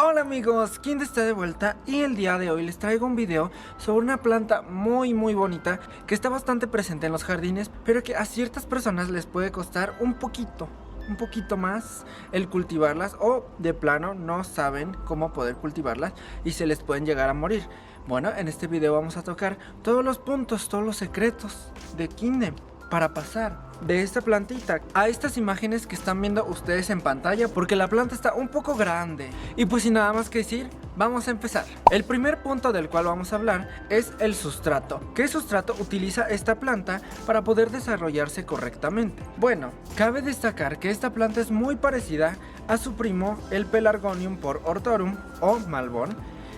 Hola amigos, Kind está de vuelta y el día de hoy les traigo un video sobre una planta muy bonita que está bastante presente en los jardines, pero que a ciertas personas les puede costar un poquito más el cultivarlas, o de plano no saben cómo poder cultivarlas y se les pueden llegar a morir. Bueno, en este video vamos a tocar todos los puntos, todos los secretos de Kind para pasar de esta plantita a estas imágenes que están viendo ustedes en pantalla, porque la planta está un poco grande. Y pues sin nada más que decir, vamos a empezar. El primer punto del cual vamos a hablar es el sustrato. ¿Qué sustrato utiliza esta planta para poder desarrollarse correctamente? Bueno, cabe destacar que esta planta es muy parecida a su primo, el Pelargonium por Hortorum o Malbón,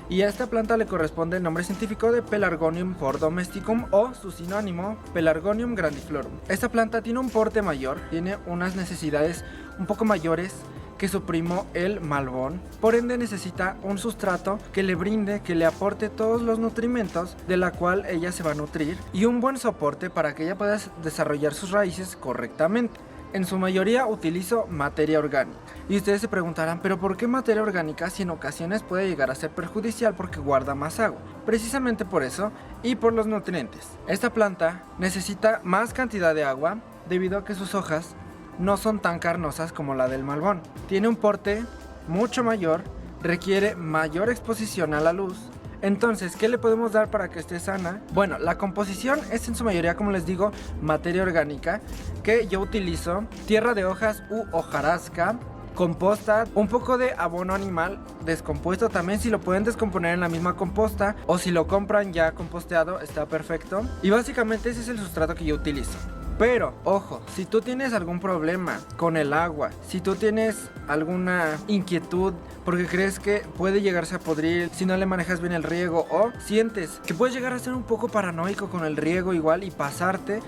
y a esta planta le corresponde el nombre científico de Pelargonium por Domesticum o su sinónimo Pelargonium grandiflorum. Esta planta tiene un porte mayor, tiene unas necesidades un poco mayores que su primo el Malbón, por ende necesita un sustrato que le brinde, que le aporte todos los nutrimentos de la cual ella se va a nutrir, y un buen soporte para que ella pueda desarrollar sus raíces correctamente. En su mayoría utilizo materia orgánica. Y ustedes se preguntarán, ¿pero por qué materia orgánica si en ocasiones puede llegar a ser perjudicial porque guarda más agua? Precisamente por eso y por los nutrientes. Esta planta necesita más cantidad de agua debido a que sus hojas no son tan carnosas como la del Malbón. Tiene un porte mucho mayor, requiere mayor exposición a la luz. Entonces, ¿qué le podemos dar para que esté sana? Bueno, la composición es en su mayoría, como les digo, materia orgánica, que yo utilizo tierra de hojas u hojarasca, composta, un poco de abono animal descompuesto, también si lo pueden descomponer en la misma composta, o si lo compran ya composteado, está perfecto. Y básicamente ese es el sustrato que yo utilizo. Pero, ojo, si tú tienes algún problema con el agua, si tú tienes alguna inquietud porque crees que puede llegarse a podrir si no le manejas bien el riego, o sientes que puedes llegar a ser un poco paranoico con el riego igual y pasarte,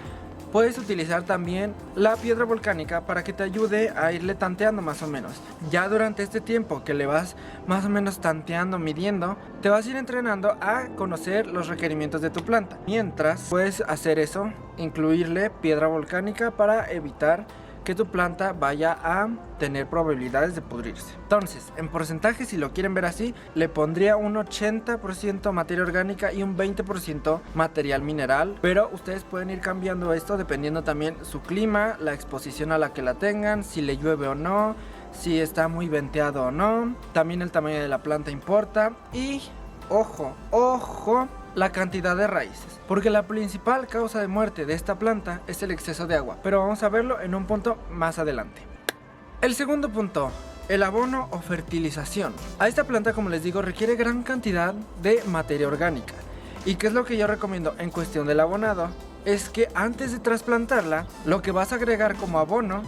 puedes utilizar también la piedra volcánica para que te ayude a irle tanteando más o menos. Ya durante este tiempo que le vas más o menos tanteando, midiendo, te vas a ir entrenando a conocer los requerimientos de tu planta. Mientras puedes hacer eso, incluirle piedra volcánica para evitar que tu planta vaya a tener probabilidades de pudrirse. Entonces, en porcentaje, si lo quieren ver así, le pondría un 80% materia orgánica y un 20% material mineral, pero ustedes pueden ir cambiando esto dependiendo también su clima, la exposición a la que la tengan, si le llueve o no, si está muy venteado o no, también el tamaño de la planta importa. Y ojo, la cantidad de raíces, porque la principal causa de muerte de esta planta es el exceso de agua, pero vamos a verlo en un punto más adelante. El segundo punto, el abono o fertilización. A esta planta, como les digo, requiere gran cantidad de materia orgánica. ¿Y qué es lo que yo recomiendo en cuestión del abonado? Es que antes de trasplantarla, lo que vas a agregar como abono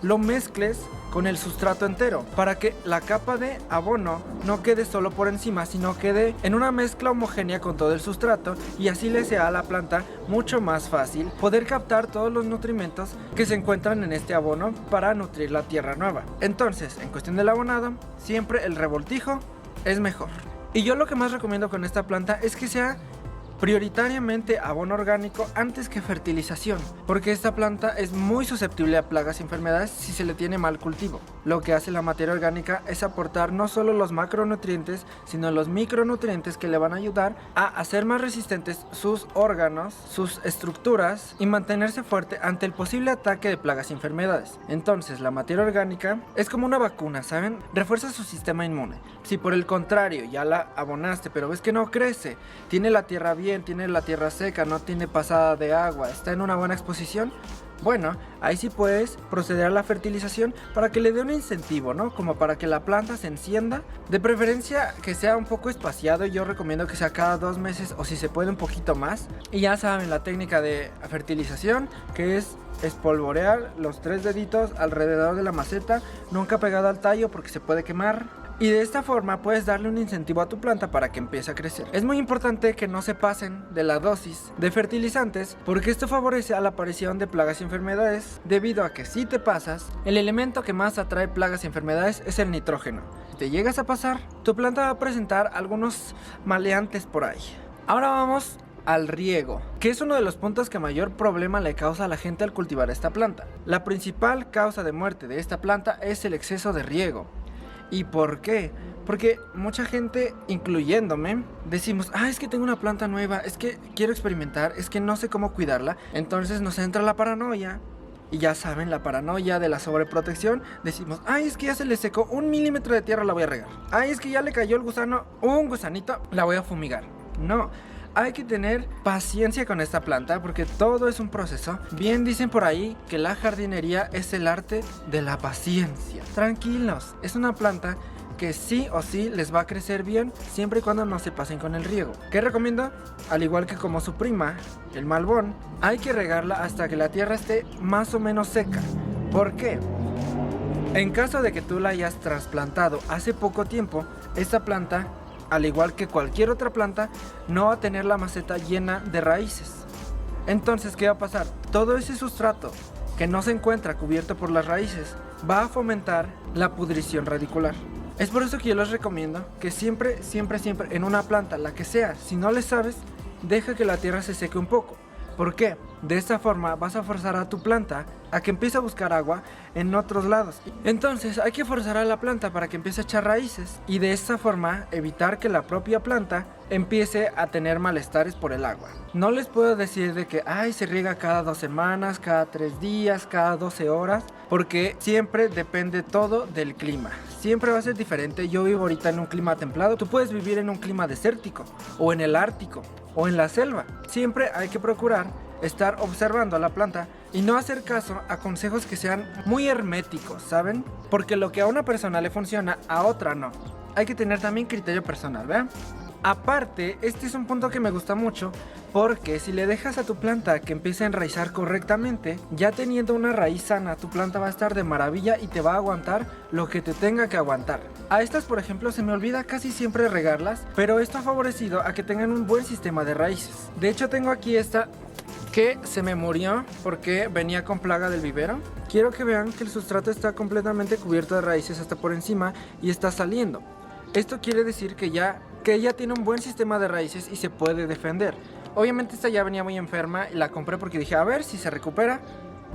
lo mezcles con el sustrato entero, para que la capa de abono no quede solo por encima, sino quede en una mezcla homogénea con todo el sustrato, y así le sea a la planta mucho más fácil poder captar todos los nutrimentos que se encuentran en este abono para nutrir la tierra nueva. Entonces, en cuestión del abonado, siempre el revoltijo es mejor. Y yo lo que más recomiendo con esta planta es que sea prioritariamente abono orgánico antes que fertilización, porque esta planta es muy susceptible a plagas y enfermedades si se le tiene mal cultivo. Lo que hace la materia orgánica es aportar no solo los macronutrientes, sino los micronutrientes que le van a ayudar a hacer más resistentes sus órganos, sus estructuras, y mantenerse fuerte ante el posible ataque de plagas y enfermedades. Entonces, la materia orgánica es como una vacuna, ¿saben? Refuerza su sistema inmune. Si por el contrario ya la abonaste, pero ves que no crece, tiene la tierra bien, tiene la tierra seca, no tiene pasada de agua, está en una buena exposición, bueno, ahí sí puedes proceder a la fertilización para que le dé un incentivo, ¿no? Como para que la planta se encienda. De preferencia que sea un poco espaciado, yo recomiendo que sea cada 2 meses o si se puede un poquito más. Y ya saben la técnica de fertilización, que es espolvorear los 3 deditos alrededor de la maceta, nunca pegado al tallo porque se puede quemar. Y de esta forma puedes darle un incentivo a tu planta para que empiece a crecer. Es muy importante que no se pasen de la dosis de fertilizantes, porque esto favorece a la aparición de plagas y enfermedades, debido a que si te pasas, el elemento que más atrae plagas y enfermedades es el nitrógeno. Si te llegas a pasar, tu planta va a presentar algunos maleantes por ahí. Ahora vamos al riego, que es uno de los puntos que mayor problema le causa a la gente al cultivar esta planta. La principal causa de muerte de esta planta es el exceso de riego. ¿Y por qué? Porque mucha gente, incluyéndome, decimos, es que tengo una planta nueva, es que quiero experimentar, es que no sé cómo cuidarla. Entonces nos entra la paranoia. Y ya saben, la paranoia de la sobreprotección. Decimos, es que ya se le secó 1 milímetro de tierra, la voy a regar. Es que ya le cayó el gusano, un gusanito, la voy a fumigar. No, hay que tener paciencia con esta planta porque todo es un proceso. Bien dicen por ahí que la jardinería es el arte de la paciencia. Tranquilos, es una planta que sí o sí les va a crecer bien siempre y cuando no se pasen con el riego. ¿Qué recomiendo? Al igual que como su prima, el malbón, hay que regarla hasta que la tierra esté más o menos seca. ¿Por qué? En caso de que tú la hayas trasplantado hace poco tiempo, esta planta, al igual que cualquier otra planta, no va a tener la maceta llena de raíces. Entonces, ¿qué va a pasar? Todo ese sustrato que no se encuentra cubierto por las raíces va a fomentar la pudrición radicular. Es por eso que yo les recomiendo que siempre en una planta, la que sea, si no le sabes, deja que la tierra se seque un poco. ¿Por qué? De esta forma vas a forzar a tu planta a que empiece a buscar agua en otros lados. Entonces hay que forzar a la planta para que empiece a echar raíces y de esta forma evitar que la propia planta empiece a tener malestares por el agua. No les puedo decir de que se riega cada 2 semanas, cada 3 días, cada 12 horas, porque siempre depende todo del clima. Siempre va a ser diferente. Yo vivo ahorita en un clima templado, tú puedes vivir en un clima desértico o en el Ártico o en la selva. Siempre hay que procurar estar observando a la planta y no hacer caso a consejos que sean muy herméticos, ¿saben? Porque lo que a una persona le funciona, a otra no. Hay que tener también criterio personal, ¿vean? Aparte, este es un punto que me gusta mucho porque si le dejas a tu planta que empiece a enraizar correctamente, ya teniendo una raíz sana, tu planta va a estar de maravilla y te va a aguantar lo que te tenga que aguantar. A estas, por ejemplo, se me olvida casi siempre regarlas, pero esto ha favorecido a que tengan un buen sistema de raíces. De hecho, tengo aquí esta que se me murió porque venía con plaga del vivero. Quiero que vean que el sustrato está completamente cubierto de raíces hasta por encima y está saliendo. Esto quiere decir que ella tiene un buen sistema de raíces y se puede defender. Obviamente esta ya venía muy enferma y la compré porque dije a ver si se recupera.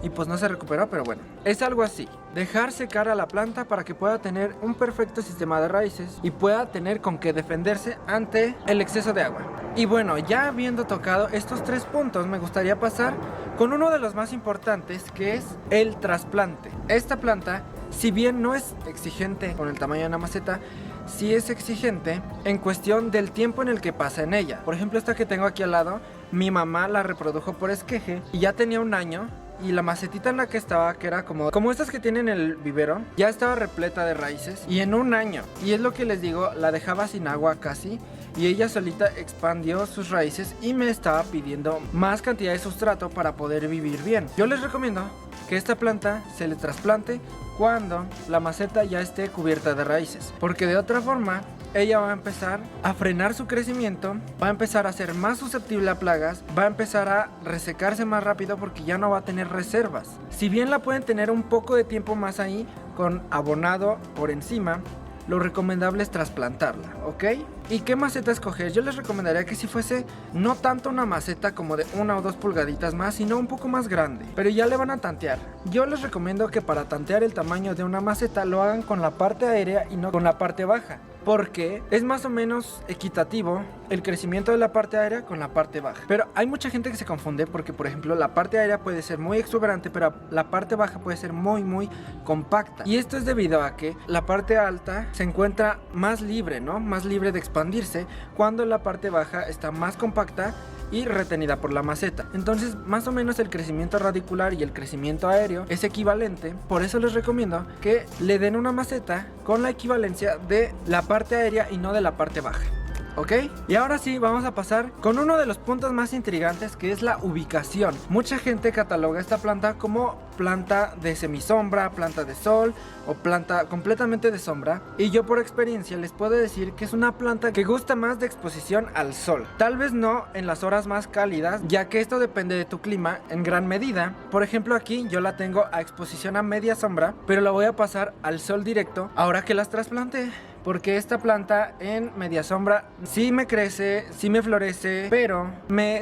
Y pues no se recuperó, pero bueno. Es algo así, dejar secar a la planta para que pueda tener un perfecto sistema de raíces y pueda tener con qué defenderse ante el exceso de agua. Y bueno, ya habiendo tocado estos 3 puntos, me gustaría pasar con uno de los más importantes, que es el trasplante. Esta planta, si bien no es exigente con el tamaño de una maceta, sí es exigente en cuestión del tiempo en el que pasa en ella. Por ejemplo, esta que tengo aquí al lado, mi mamá la reprodujo por esqueje y ya tenía 1 año. Y la macetita en la que estaba, que era como estas que tienen el vivero, ya estaba repleta de raíces. Y en 1 año, y es lo que les digo, la dejaba sin agua casi. Y ella solita expandió sus raíces y me estaba pidiendo más cantidad de sustrato para poder vivir bien. Yo les recomiendo que esta planta se le trasplante cuando la maceta ya esté cubierta de raíces. Porque de otra forma, ella va a empezar a frenar su crecimiento, va a empezar a ser más susceptible a plagas, va a empezar a resecarse más rápido porque ya no va a tener reservas. Si bien la pueden tener un poco de tiempo más ahí con abonado por encima, lo recomendable es trasplantarla, ¿ok? ¿Y qué maceta escoger? Yo les recomendaría que si fuese no tanto una maceta como de 1 o 2 pulgaditas más, sino un poco más grande, pero ya le van a tantear. Yo les recomiendo que para tantear el tamaño de una maceta lo hagan con la parte aérea y no con la parte baja, porque es más o menos equitativo el crecimiento de la parte aérea con la parte baja. Pero hay mucha gente que se confunde porque, por ejemplo, la parte aérea puede ser muy exuberante, pero la parte baja puede ser muy compacta. Y esto es debido a que la parte alta se encuentra más libre, ¿no? Más libre de expandirse, cuando la parte baja está más compacta y retenida por la maceta. Entonces, más o menos el crecimiento radicular y el crecimiento aéreo es equivalente. Por eso les recomiendo que le den una maceta con la equivalencia de la parte aérea y no de la parte baja, ¿ok? Y ahora sí, vamos a pasar con uno de los puntos más intrigantes, que es la ubicación. Mucha gente cataloga esta planta como planta de semisombra, planta de sol o planta completamente de sombra. Y yo por experiencia les puedo decir que es una planta que gusta más de exposición al sol. Tal vez no en las horas más cálidas, ya que esto depende de tu clima en gran medida. Por ejemplo, aquí yo la tengo a exposición a media sombra, pero la voy a pasar al sol directo ahora que las trasplanté. Porque esta planta en media sombra sí me crece, sí me florece, pero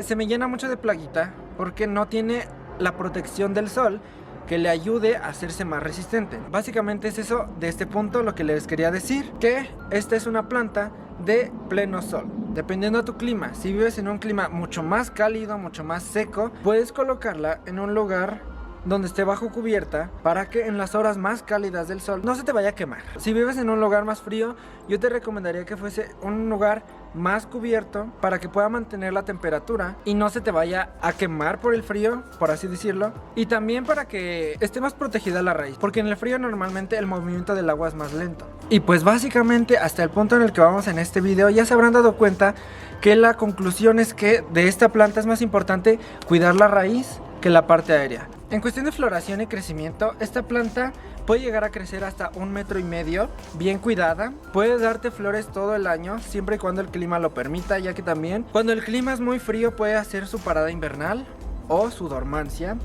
se me llena mucho de plaguita porque no tiene la protección del sol que le ayude a hacerse más resistente. Básicamente es eso de este punto lo que les quería decir, que esta es una planta de pleno sol. Dependiendo de tu clima, si vives en un clima mucho más cálido, mucho más seco, puedes colocarla en un lugar donde esté bajo cubierta para que en las horas más cálidas del sol no se te vaya a quemar. Si vives en un lugar más frío, yo te recomendaría que fuese un lugar más cubierto para que pueda mantener la temperatura y no se te vaya a quemar por el frío, por así decirlo, y también para que esté más protegida la raíz, porque en el frío normalmente el movimiento del agua es más lento. Y pues básicamente hasta el punto en el que vamos en este video ya se habrán dado cuenta que la conclusión es que de esta planta es más importante cuidar la raíz que la parte aérea. En cuestión de floración y crecimiento, esta planta puede llegar a crecer hasta 1,5 metros, bien cuidada. Puede darte flores todo el año, siempre y cuando el clima lo permita, ya que también cuando el clima es muy frío puede hacer su parada invernal o su dormancia,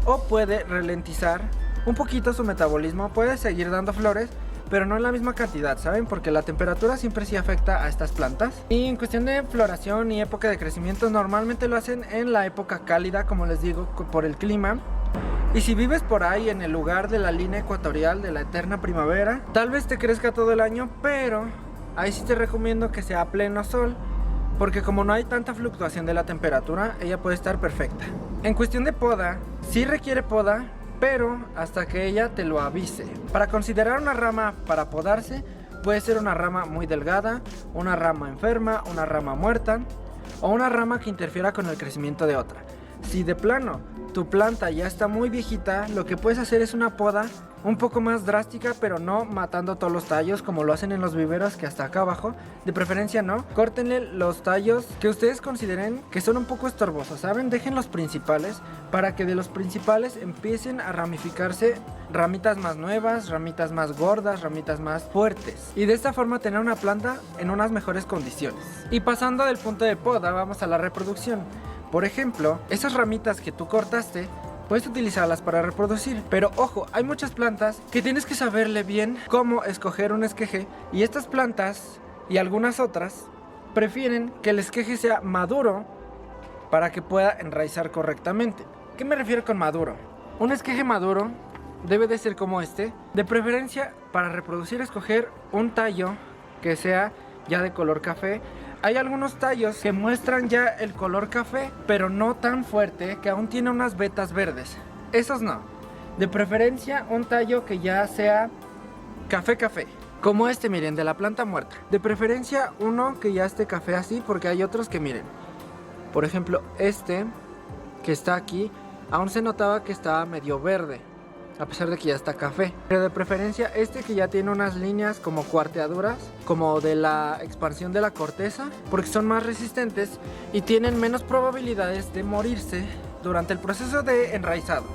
o puede ralentizar un poquito su metabolismo. Puede seguir dando flores, pero no en la misma cantidad, ¿saben? Porque la temperatura siempre sí afecta a estas plantas. Y en cuestión de floración y época de crecimiento, normalmente lo hacen en la época cálida, como les digo, por el clima. Y si vives por ahí en el lugar de la línea ecuatorial de la eterna primavera, tal vez te crezca todo el año, pero ahí sí te recomiendo que sea a pleno sol, porque como no hay tanta fluctuación de la temperatura, ella puede estar perfecta. En cuestión de poda, sí requiere poda, pero hasta que ella te lo avise. Para considerar una rama para podarse, puede ser una rama muy delgada, una rama enferma, una rama muerta o una rama que interfiera con el crecimiento de otra. Si de plano tu planta ya está muy viejita, lo que puedes hacer es una poda un poco más drástica, pero no matando todos los tallos como lo hacen en los viveros, que hasta acá abajo, de preferencia no. Córtenle los tallos que ustedes consideren que son un poco estorbosos, ¿saben? Dejen los principales para que de los principales empiecen a ramificarse ramitas más nuevas, ramitas más gordas, ramitas más fuertes, y de esta forma tener una planta en unas mejores condiciones. Y pasando del punto de poda, vamos a la reproducción. Por ejemplo, esas ramitas que tú cortaste, puedes utilizarlas para reproducir, pero ojo, hay muchas plantas que tienes que saberle bien cómo escoger un esqueje, y estas plantas y algunas otras prefieren que el esqueje sea maduro para que pueda enraizar correctamente. ¿Qué me refiero con maduro? Un esqueje maduro debe de ser como este, de preferencia para reproducir escoger un tallo que sea ya de color café. Hay algunos tallos que muestran ya el color café, pero no tan fuerte, que aún tiene unas vetas verdes. Esos no. De preferencia un tallo que ya sea café, como este, miren, de la planta muerta. De preferencia uno que ya esté café así, porque hay otros que, miren, por ejemplo este que está aquí, aún se notaba que estaba medio verde, a pesar de que ya está café. Pero de preferencia este que ya tiene unas líneas como cuarteaduras, como de la expansión de la corteza, porque son más resistentes y tienen menos probabilidades de morirse durante el proceso de enraizado.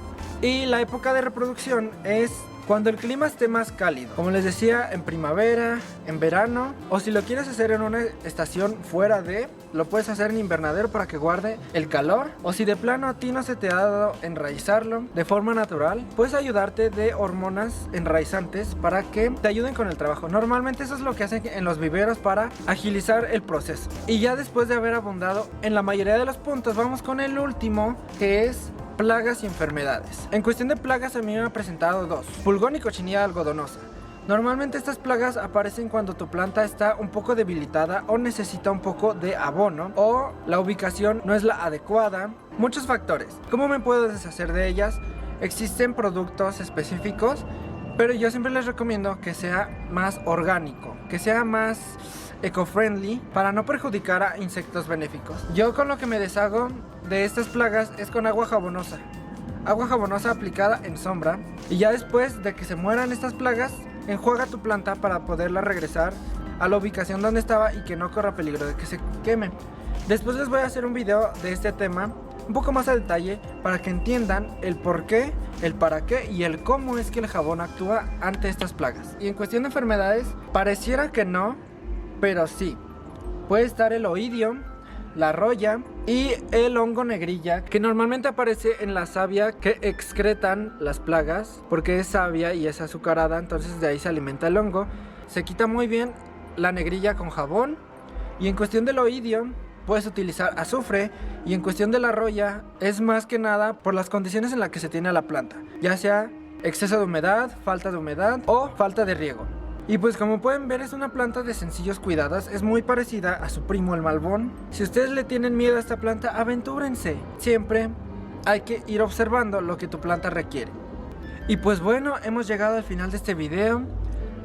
Y la época de reproducción es cuando el clima esté más cálido, como les decía, en primavera, en verano, o si lo quieres hacer en una estación fuera de, lo puedes hacer en invernadero para que guarde el calor. O si de plano a ti no se te ha dado enraizarlo de forma natural, puedes ayudarte de hormonas enraizantes para que te ayuden con el trabajo. Normalmente eso es lo que hacen en los viveros para agilizar el proceso. Y ya después de haber abundado en la mayoría de los puntos, vamos con el último, que es plagas y enfermedades. En cuestión de plagas, a mí me han presentado dos: pulgón y cochinilla algodonosa. Normalmente estas plagas aparecen cuando tu planta está un poco debilitada o necesita un poco de abono, o la ubicación no es la adecuada. Muchos factores. ¿Cómo me puedo deshacer de ellas? Existen productos específicos, pero yo siempre les recomiendo que sea más orgánico, que sea más eco-friendly, para no perjudicar a insectos benéficos. Yo con lo que me deshago de estas plagas es con agua jabonosa aplicada en sombra, y ya después de que se mueran estas plagas, enjuaga tu planta para poderla regresar a la ubicación donde estaba y que no corra peligro de que se queme. Después les voy a hacer un video de este tema un poco más a detalle para que entiendan el por qué, el para qué y el cómo es que el jabón actúa ante estas plagas. Y en cuestión de enfermedades, pareciera que no, pero sí. Puede estar el oidio, la roya y el hongo negrilla, que normalmente aparece en la savia que excretan las plagas, porque es savia y es azucarada, entonces de ahí se alimenta el hongo. Se quita muy bien la negrilla con jabón. Y en cuestión del oidio, puedes utilizar azufre, y en cuestión de la roya es más que nada por las condiciones en las que se tiene a la planta, ya sea exceso de humedad, falta de humedad o falta de riego. Y pues como pueden ver, es una planta de sencillos cuidados, es muy parecida a su primo el malbón. Si ustedes le tienen miedo a esta planta, aventúrense. Siempre hay que ir observando lo que tu planta requiere. Y pues bueno, hemos llegado al final de este video.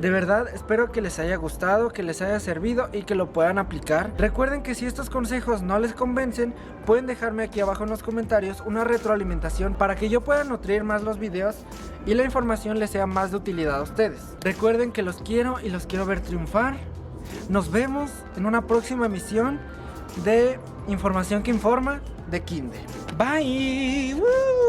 De verdad, espero que les haya gustado, que les haya servido y que lo puedan aplicar. Recuerden que si estos consejos no les convencen, pueden dejarme aquí abajo en los comentarios una retroalimentación para que yo pueda nutrir más los videos y la información les sea más de utilidad a ustedes. Recuerden que los quiero y los quiero ver triunfar. Nos vemos en una próxima emisión de Información que Informa de Kinde. Bye. ¡Woo!